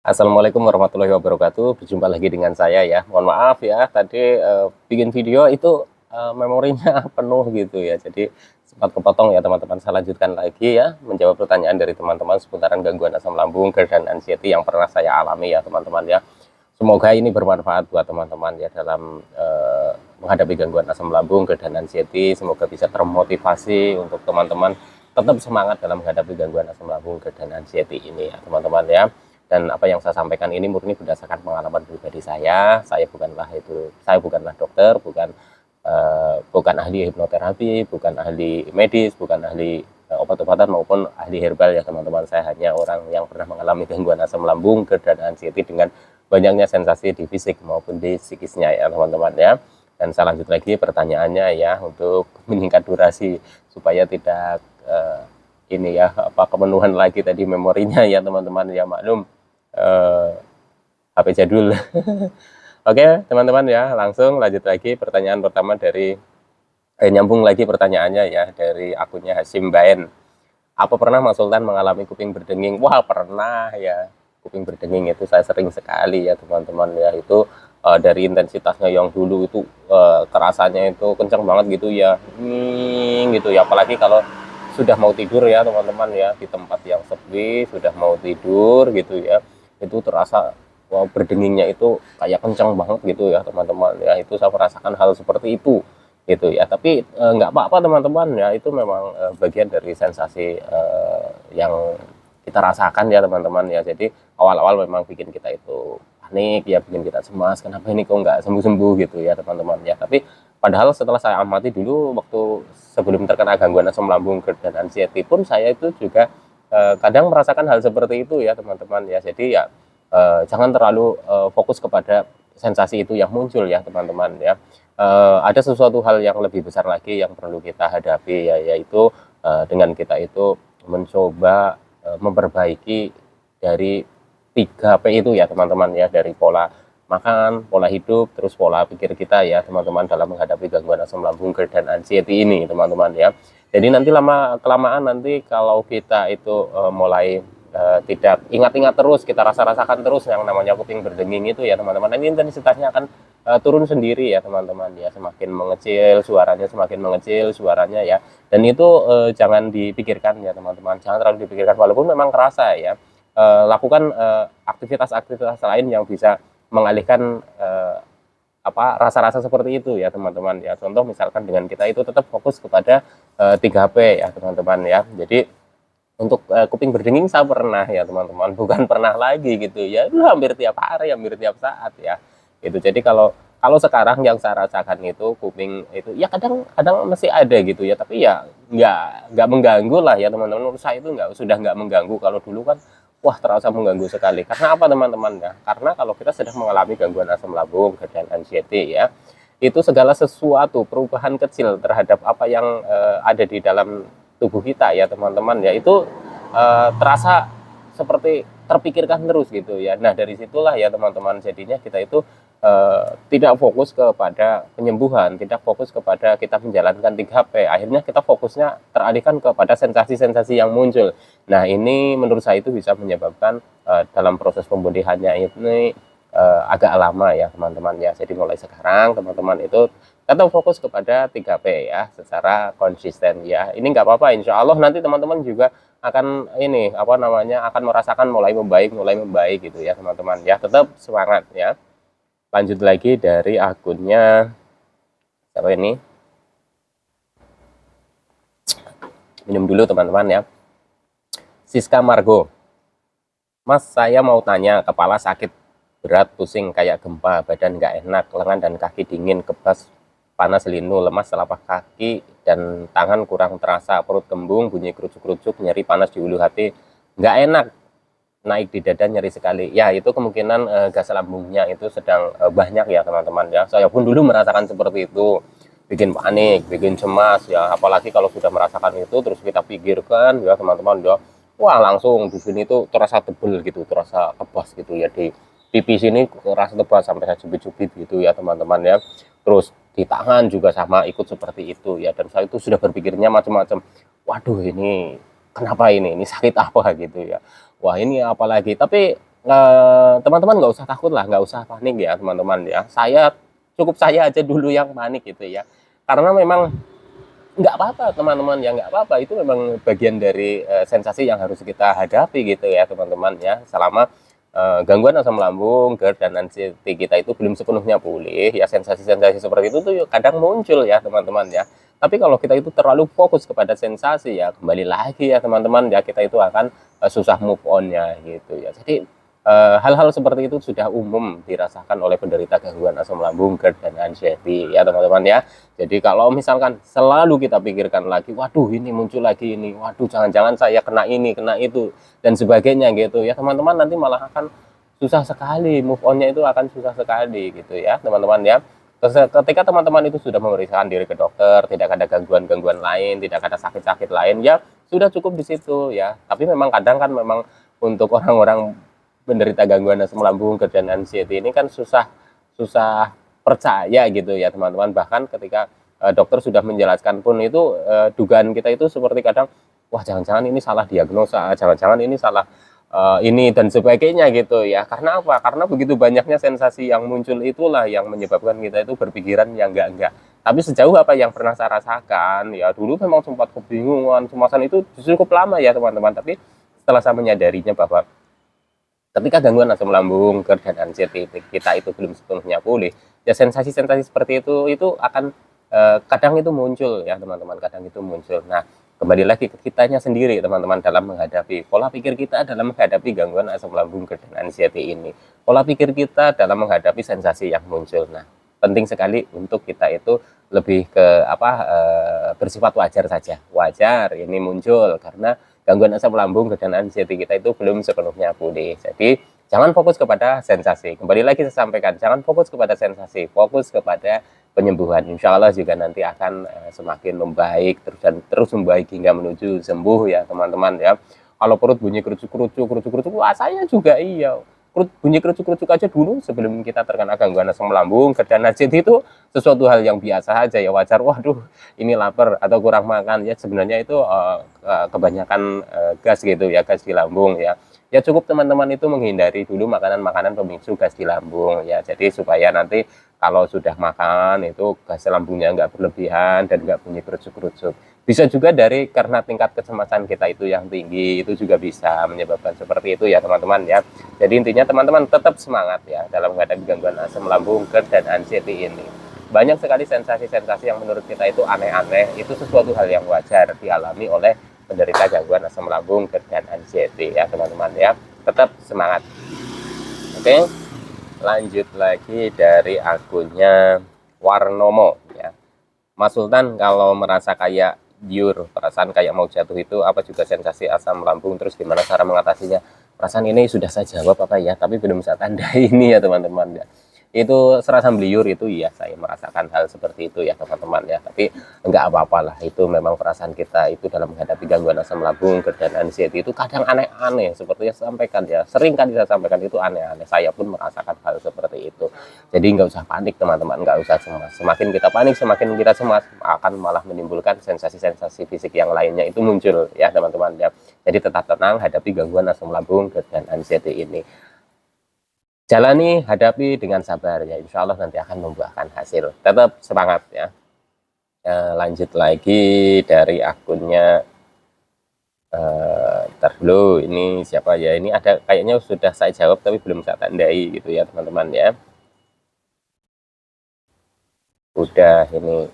Assalamualaikum warahmatullahi wabarakatuh. Berjumpa lagi dengan saya ya. Mohon maaf ya, tadi bikin video itu memorinya penuh gitu ya. Jadi sempat kepotong ya teman-teman. Saya lanjutkan lagi ya, menjawab pertanyaan dari teman-teman seputaran gangguan asam lambung, GERD dan anxiety yang pernah saya alami ya teman-teman ya. Semoga ini bermanfaat buat teman-teman ya dalam menghadapi gangguan asam lambung, GERD dan anxiety. Semoga bisa termotivasi untuk teman-teman tetap semangat dalam menghadapi gangguan asam lambung, GERD dan anxiety ini ya teman-teman ya. Dan apa yang saya sampaikan ini murni berdasarkan pengalaman pribadi saya. Saya bukanlah dokter, bukan ahli hipnoterapi, bukan ahli medis, bukan ahli obat-obatan maupun ahli herbal ya teman-teman. Saya hanya orang yang pernah mengalami gangguan asam lambung, GERD dan anxiety dengan banyaknya sensasi di fisik maupun di psikisnya ya teman-teman ya. Dan saya lanjut lagi pertanyaannya ya, untuk meningkat durasi supaya tidak ini ya kemenuhan lagi tadi memorinya ya teman-teman ya, maklum HP jadul. Oke teman-teman ya, langsung lanjut lagi pertanyaan pertama dari nyambung lagi pertanyaannya ya dari akunnya Hasim Baen. Apa pernah Mas Sultan mengalami kuping berdenging? Wah pernah ya, kuping berdenging itu saya sering sekali ya teman-teman ya. Itu dari intensitasnya yang dulu itu kerasanya itu kencang banget gitu ya, gitu ya, apalagi kalau sudah mau tidur ya teman-teman ya, di tempat yang sepi sudah mau tidur gitu ya, itu terasa wow, berdengingnya itu kayak kencang banget gitu ya teman-teman ya. Itu saya merasakan hal seperti itu gitu ya, tapi nggak apa-apa teman-teman ya, itu memang bagian dari sensasi yang kita rasakan ya teman-teman ya. Jadi awal-awal memang bikin kita itu panik ya, bikin kita cemas, kenapa ini kok nggak sembuh-sembuh gitu ya teman-teman ya. Tapi padahal setelah saya amati dulu waktu sebelum terkena gangguan asam lambung, GERD dan anxiety pun saya itu juga kadang merasakan hal seperti itu ya teman-teman ya. Jadi ya jangan terlalu fokus kepada sensasi itu yang muncul ya teman-teman ya. Ada sesuatu hal yang lebih besar lagi yang perlu kita hadapi ya, yaitu dengan kita itu mencoba memperbaiki dari 3P itu ya teman-teman ya, dari pola makan, pola hidup, terus pola pikir kita ya teman-teman dalam menghadapi gangguan asam lambung, GERD dan anxiety ini teman-teman ya. Jadi nanti lama kelamaan nanti kalau kita itu mulai tidak ingat-ingat terus, kita rasakan terus yang namanya kuping berdenging itu ya teman-teman, ini intensitasnya akan turun sendiri ya teman-teman ya, semakin mengecil suaranya ya. Dan itu jangan dipikirkan ya teman-teman, jangan terlalu dipikirkan walaupun memang kerasa ya. Lakukan aktivitas-aktivitas lain yang bisa mengalihkan rasa-rasa seperti itu ya teman-teman ya. Contoh misalkan dengan kita itu tetap fokus kepada 3P ya teman-teman ya. Jadi untuk kuping berdenging saya pernah ya teman-teman, bukan pernah lagi gitu ya, itu hampir tiap hari, hampir tiap saat ya itu. Jadi kalau sekarang yang saya rasakan itu kuping itu ya kadang masih ada gitu ya, tapi ya nggak mengganggu lah ya teman-teman. Menurut saya itu sudah nggak mengganggu. Kalau dulu kan wah terasa mengganggu sekali. Karena apa teman-teman ya? Karena kalau kita sedang mengalami gangguan asam lambung dan anxiety ya, itu segala sesuatu perubahan kecil terhadap apa yang ada di dalam tubuh kita ya teman-teman ya, itu terasa seperti terpikirkan terus gitu ya. Nah dari situlah ya teman-teman, jadinya kita itu tidak fokus kepada penyembuhan, tidak fokus kepada kita menjalankan 3P, akhirnya kita fokusnya teralihkan kepada sensasi-sensasi yang muncul. Nah ini menurut saya itu bisa menyebabkan dalam proses pemulihannya ini agak lama ya teman-teman ya. Jadi mulai sekarang teman-teman itu tetap fokus kepada 3P ya secara konsisten ya. Ini nggak apa-apa, insya Allah nanti teman-teman juga akan ini akan merasakan mulai membaik gitu ya teman-teman ya. Tetap semangat ya. Lanjut lagi dari akunnya siapa ini, minum dulu teman-teman ya, Siska Margo. Mas, saya mau tanya, kepala sakit berat, pusing kayak gempa, badan nggak enak, lengan dan kaki dingin, kebas, panas linu, lemas telapak kaki dan tangan kurang terasa, perut kembung, bunyi kerucuk-kerucuk, nyeri panas di ulu hati, nggak enak, naik di dada nyeri sekali. Ya itu kemungkinan gas lambungnya itu sedang banyak ya teman-teman ya. Saya pun dulu merasakan seperti itu, bikin panik, bikin cemas ya. Apalagi kalau sudah merasakan itu terus kita pikirkan ya teman-teman ya, wah langsung di sini tuh terasa tebel gitu, terasa kebas gitu ya, di pipi sini terasa tebal sampai saya cubit-cubit gitu ya teman-teman ya. Terus di tangan juga sama ikut seperti itu ya, dan saya itu sudah berpikirnya macam-macam. Waduh ini kenapa ini sakit apa gitu ya. Wah ini apalagi, tapi teman-teman nggak usah takut lah, nggak usah panik ya teman-teman ya. Saya aja dulu yang panik gitu ya. Karena memang nggak apa-apa teman-teman ya, nggak apa-apa, itu memang bagian dari sensasi yang harus kita hadapi gitu ya teman-teman ya. Selama gangguan asam lambung, GERD dan anxiety kita itu belum sepenuhnya pulih ya, sensasi-sensasi seperti itu tuh kadang muncul ya teman-teman ya. Tapi kalau kita itu terlalu fokus kepada sensasi ya, kembali lagi ya teman-teman ya, kita itu akan susah move on-nya gitu ya. Jadi hal-hal seperti itu sudah umum dirasakan oleh penderita gangguan asam lambung, GERD dan anxiety ya teman-teman ya. Jadi kalau misalkan selalu kita pikirkan lagi, waduh ini muncul lagi ini, waduh jangan-jangan saya kena ini, kena itu dan sebagainya gitu ya teman-teman, nanti malah akan susah sekali, move on-nya itu akan susah sekali gitu ya teman-teman ya. Terus ketika teman-teman itu sudah memeriksakan diri ke dokter, tidak ada gangguan-gangguan lain, tidak ada sakit-sakit lain, ya sudah cukup di situ ya. Tapi memang kadang kan memang untuk orang-orang penderita gangguan asam lambung, GERD dan anxiety ini kan susah percaya gitu ya teman-teman. Bahkan ketika dokter sudah menjelaskan pun itu dugaan kita itu seperti kadang, wah jangan-jangan ini salah diagnosa, jangan-jangan ini salah ini dan sebagainya gitu ya. Karena apa? Karena begitu banyaknya sensasi yang muncul, itulah yang menyebabkan kita itu berpikiran yang enggak. Tapi sejauh apa yang pernah saya rasakan ya, dulu memang sempat kebingungan, kecemasan itu cukup lama ya teman-teman. Tapi setelah saya menyadarinya bahwa ketika gangguan asam lambung, GERD dan anxiety kita itu belum sepenuhnya pulih, ya sensasi-sensasi seperti itu akan kadang itu muncul ya teman-teman, kadang itu muncul. Nah, kembali lagi ke kitanya sendiri teman-teman dalam menghadapi pola pikir kita dalam menghadapi gangguan asam lambung, GERD dan anxiety ini. Pola pikir kita dalam menghadapi sensasi yang muncul. Nah, penting sekali untuk kita itu lebih ke bersifat wajar saja. Wajar ini muncul karena gangguan asam lambung dan anxiety kita itu belum sepenuhnya pulih. Jadi jangan fokus kepada sensasi. Kembali lagi saya sampaikan, jangan fokus kepada sensasi, fokus kepada penyembuhan. Insya Allah juga nanti akan semakin membaik terus membaik hingga menuju sembuh ya teman-teman ya. Kalau perut bunyi kerucuk, wah saya juga iya. Perut bunyi kerucuk aja dulu sebelum kita terkena gangguan asam lambung, GERD dan anxiety itu sesuatu hal yang biasa aja ya, wajar. Waduh, ini lapar atau kurang makan ya, sebenarnya itu kebanyakan gas gitu ya, gas di lambung ya. Ya cukup teman-teman itu menghindari dulu makanan-makanan pemicu gas di lambung ya. Jadi supaya nanti kalau sudah makan itu gas lambungnya nggak berlebihan dan nggak bunyi kerucuk-kerucuk. Bisa juga dari karena tingkat kecemasan kita itu yang tinggi, itu juga bisa menyebabkan seperti itu ya teman-teman ya. Jadi intinya teman-teman tetap semangat ya dalam menghadapi gangguan asam lambung, GERD dan anxiety ini. Banyak sekali sensasi-sensasi yang menurut kita itu aneh-aneh, itu sesuatu hal yang wajar dialami oleh penderita gangguan asam lambung, GERD dan anxiety ya teman-teman ya. Tetap semangat. Oke, lanjut lagi dari akunnya Warnomo ya. Mas Sultan, kalau merasa kayak perasaan kayak mau jatuh itu apa juga sensasi asam lambung, terus gimana cara mengatasinya? Perasaan ini sudah saya jawab apa ya, tapi belum saya tandai ini ya teman-teman ya. Itu serasa beliur itu ya, saya merasakan hal seperti itu ya teman-teman ya. Tapi enggak apa-apalah, itu memang perasaan kita itu dalam menghadapi gangguan asam lambung, GERD dan anxiety itu kadang aneh-aneh seperti yang saya sampaikan ya. Sering kan saya sampaikan itu aneh-aneh. Saya pun merasakan hal seperti itu. Jadi nggak usah panik teman-teman, nggak usah cemas. Semakin kita panik, semakin kita cemas, akan malah menimbulkan sensasi-sensasi fisik yang lainnya itu muncul ya teman-teman ya. Jadi tetap tenang hadapi gangguan asam lambung, GERD dan anxiety ini. Jalani, hadapi dengan sabar ya, insya Allah nanti akan membuahkan hasil. Tetap semangat ya. Lanjut lagi dari akunnya dulu, ini siapa ya, ini ada kayaknya sudah saya jawab tapi belum saya tandai gitu ya teman-teman ya. Udah ini.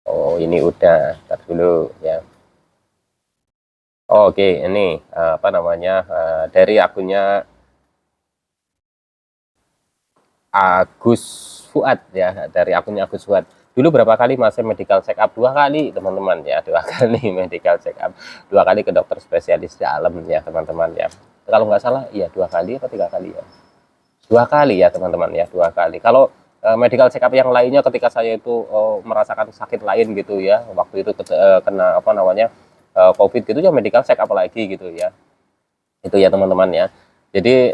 Oh ini udah, dulu ya. Oke, ini apa namanya, dari akunnya Agus Fuad ya, dari akunnya Agus Fuad. Dulu berapa kali masih medical check up? 2 kali teman-teman ya, 2 kali medical check up, 2 kali ke dokter spesialis dalam ya teman-teman ya. Kalau nggak salah iya 2 kali atau 3 kali ya, 2 kali ya teman-teman ya, 2 kali. Kalau medical check up yang lainnya ketika saya itu merasakan sakit lain gitu ya, waktu itu kena apa namanya COVID gitu ya, medical check up lagi gitu ya, itu ya teman-teman ya. Jadi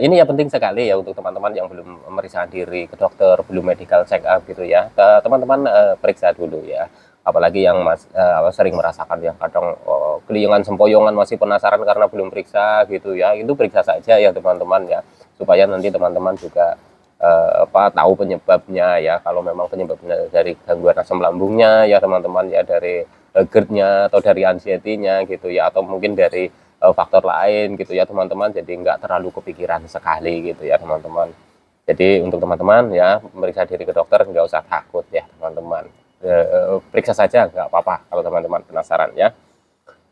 ini ya penting sekali ya untuk teman-teman yang belum memeriksa diri ke dokter, belum medical check up gitu ya, teman-teman periksa dulu ya. apalagi yang sering merasakan yang kadang keliengan sempoyongan masih penasaran karena belum periksa gitu ya, itu periksa saja ya teman-teman ya, supaya nanti teman-teman juga tahu penyebabnya ya. Kalau memang penyebabnya dari gangguan asam lambungnya ya teman-teman ya, dari GERD-nya atau dari anxiety-nya gitu ya, atau mungkin dari faktor lain gitu ya teman-teman, jadi nggak terlalu kepikiran sekali gitu ya teman-teman. Jadi untuk teman-teman ya, memeriksa diri ke dokter nggak usah takut ya teman-teman, periksa saja nggak apa-apa kalau teman-teman penasaran ya.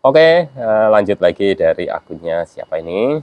Oke, lanjut lagi dari akunnya siapa ini,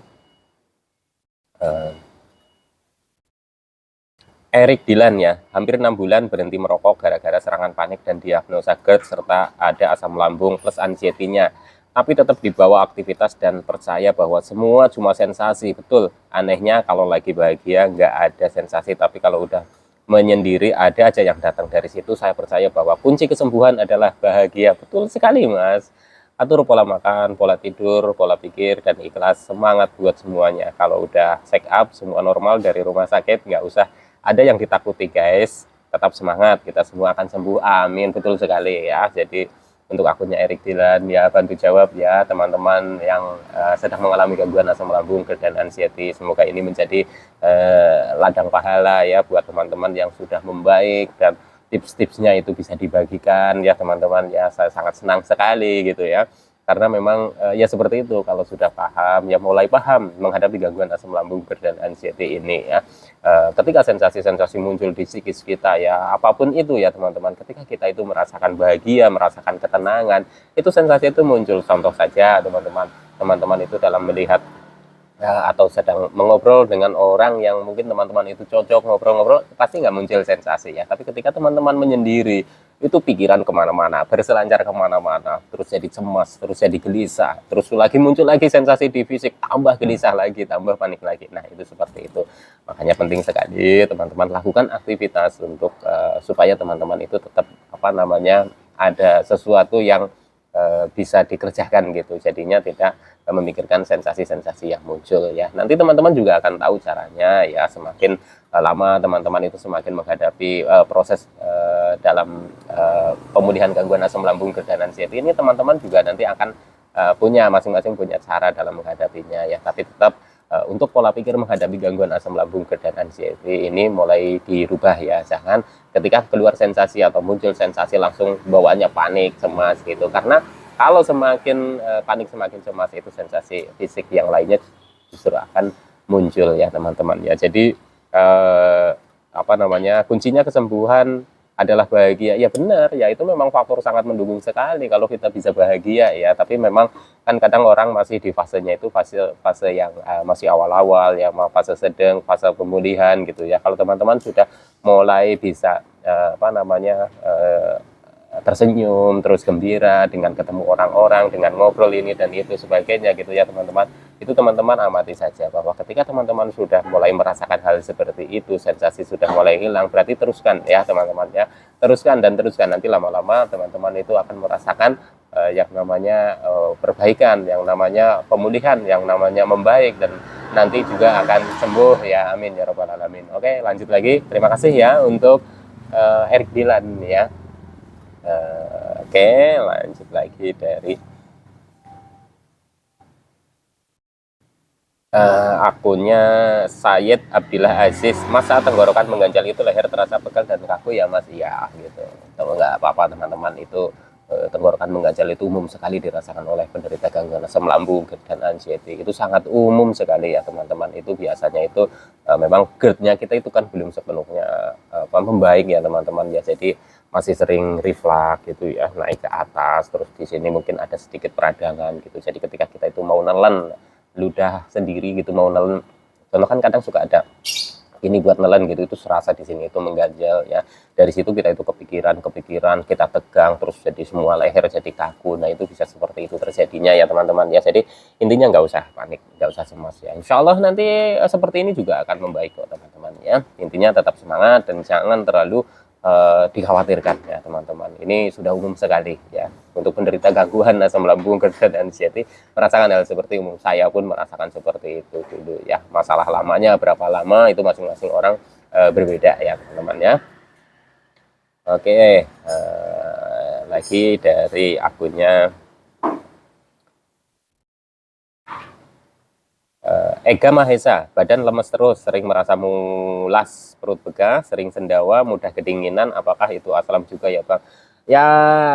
Eric Dilan ya, hampir 6 bulan berhenti merokok gara-gara serangan panik dan diagnosa GERD serta ada asam lambung plus anxiety-nya. Tapi tetap dibawa aktivitas dan percaya bahwa semua cuma sensasi. Betul, anehnya kalau lagi bahagia nggak ada sensasi, tapi kalau udah menyendiri ada aja yang datang. Dari situ saya percaya bahwa kunci kesembuhan adalah bahagia. Betul sekali Mas. Atur pola makan, pola tidur, pola pikir, dan ikhlas. Semangat buat semuanya. Kalau udah check up, semua normal dari rumah sakit, nggak usah ada yang ditakuti guys, tetap semangat, kita semua akan sembuh, amin. Betul sekali ya. Jadi untuk akunnya Eric Dilan ya, bantu jawab ya teman-teman yang sedang mengalami gangguan asam lambung, GERD dan anxiety. Semoga ini menjadi ladang pahala ya buat teman-teman yang sudah membaik, dan tips-tipsnya itu bisa dibagikan ya teman-teman ya. Saya sangat senang sekali gitu ya, karena memang ya seperti itu, kalau sudah paham ya, mulai paham menghadapi gangguan asam lambung, GERD dan anxiety ini ya, ketika sensasi-sensasi muncul di psikis kita ya, apapun itu ya teman-teman, ketika kita itu merasakan bahagia, merasakan ketenangan, itu sensasi itu muncul. Contoh saja teman-teman itu dalam melihat ya, atau sedang mengobrol dengan orang yang mungkin teman-teman itu cocok, ngobrol-ngobrol pasti nggak muncul sensasi ya. Tapi ketika teman-teman menyendiri, itu pikiran kemana-mana, berselancar kemana-mana, terus jadi cemas, terus jadi gelisah, terus lagi muncul lagi sensasi di fisik, tambah gelisah lagi, tambah panik lagi. Nah itu seperti itu. Makanya penting sekali teman-teman lakukan aktivitas untuk supaya teman-teman itu tetap ada sesuatu yang bisa dikerjakan gitu, jadinya tidak memikirkan sensasi-sensasi yang muncul ya. Nanti teman-teman juga akan tahu caranya ya, semakin lama teman-teman itu semakin menghadapi proses dalam pemulihan gangguan asam lambung, GERD dan anxiety ini, teman-teman juga nanti akan punya masing-masing punya cara dalam menghadapinya ya. Tapi tetap untuk pola pikir menghadapi gangguan asam lambung, GERD dan anxiety ini mulai dirubah ya. Jangan ketika keluar sensasi atau muncul sensasi langsung bawaannya panik, cemas gitu, karena kalau semakin panik, semakin cemas, itu sensasi fisik yang lainnya justru akan muncul ya teman-teman ya. Jadi kuncinya kesembuhan adalah bahagia. Ya benar, ya itu memang faktor sangat mendukung sekali kalau kita bisa bahagia ya. Tapi memang kan kadang orang masih di fasenya itu fase yang masih awal-awal ya, fase sedang, fase pemulihan gitu ya. Kalau teman-teman sudah mulai bisa tersenyum, terus gembira dengan ketemu orang-orang, dengan ngobrol ini dan itu sebagainya gitu ya teman-teman, itu teman-teman amati saja bahwa ketika teman-teman sudah mulai merasakan hal seperti itu, sensasi sudah mulai hilang, berarti teruskan ya teman-teman ya, teruskan dan teruskan. Nanti lama-lama teman-teman itu akan merasakan yang namanya perbaikan, yang namanya pemulihan, yang namanya membaik, dan nanti juga akan sembuh ya, amin ya robbal alamin. Oke, lanjut lagi. Terima kasih ya untuk Eric Dilan ya. Oke, lanjut lagi dari akunnya Syed Abdillah Aziz. Masa tenggorokan mengganjal itu leher terasa pegal dan kaku ya Mas? Iya gitu. Kalau nggak apa-apa teman-teman, itu tenggorokan mengganjal itu umum sekali dirasakan oleh penderita gangguan asam lambung, GERD dan anxiety. Itu sangat umum sekali ya teman-teman. Itu biasanya itu memang GERD-nya kita itu kan belum sepenuhnya membaik ya teman-teman ya. Jadi masih sering reflux gitu ya, naik ke atas, terus di sini mungkin ada sedikit peradangan gitu. Jadi ketika kita itu mau nelen ludah sendiri gitu, mau nelen, contoh kan kadang suka ada ini buat nelen gitu, itu serasa di sini itu mengganjal ya. Dari situ kita itu kepikiran, kita tegang, terus jadi semua leher jadi kaku. Nah itu bisa seperti itu terjadinya ya teman-teman ya. Jadi intinya nggak usah panik, nggak usah cemas ya. Insya Allah nanti seperti ini juga akan membaik kok teman-teman ya. Intinya tetap semangat dan jangan terlalu dikhawatirkan ya teman-teman. Ini sudah umum sekali ya untuk penderita gangguan asam lambung, GERD dan anxiety merasakan hal seperti umum. Saya pun merasakan seperti itu dulu ya. Masalah lamanya berapa lama itu masing-masing orang berbeda ya teman-teman ya. Oke, lagi dari akunnya Ega Mahesa, badan lemes terus, sering merasa mulas, perut begah, sering sendawa, mudah kedinginan, apakah itu aslam juga ya Bang? Ya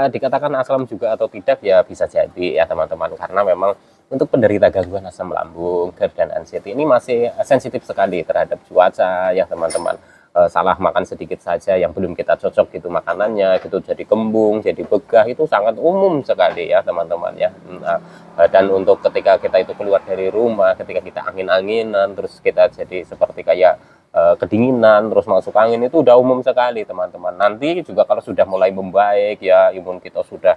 dikatakan aslam juga atau tidak ya bisa jadi ya teman-teman, karena memang untuk penderita gangguan asam lambung, GERD dan anxiety ini masih sensitif sekali terhadap cuaca ya teman-teman. Salah makan sedikit saja yang belum kita cocok gitu makanannya gitu jadi kembung, jadi begah, itu sangat umum sekali ya teman-teman ya. Nah, dan untuk ketika kita itu keluar dari rumah, ketika kita angin-anginan terus kita jadi seperti kayak kedinginan terus masuk angin, itu udah umum sekali teman-teman. Nanti juga kalau sudah mulai membaik ya, imun kita sudah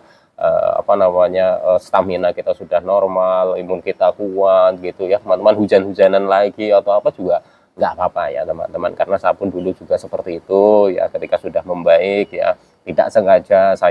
apa namanya, stamina kita sudah normal, imun kita kuat gitu ya teman-teman, hujan-hujanan lagi atau apa juga nggak apa-apa ya teman-teman, karena saya pun dulu juga seperti itu ya, ketika sudah membaik ya tidak sengaja saya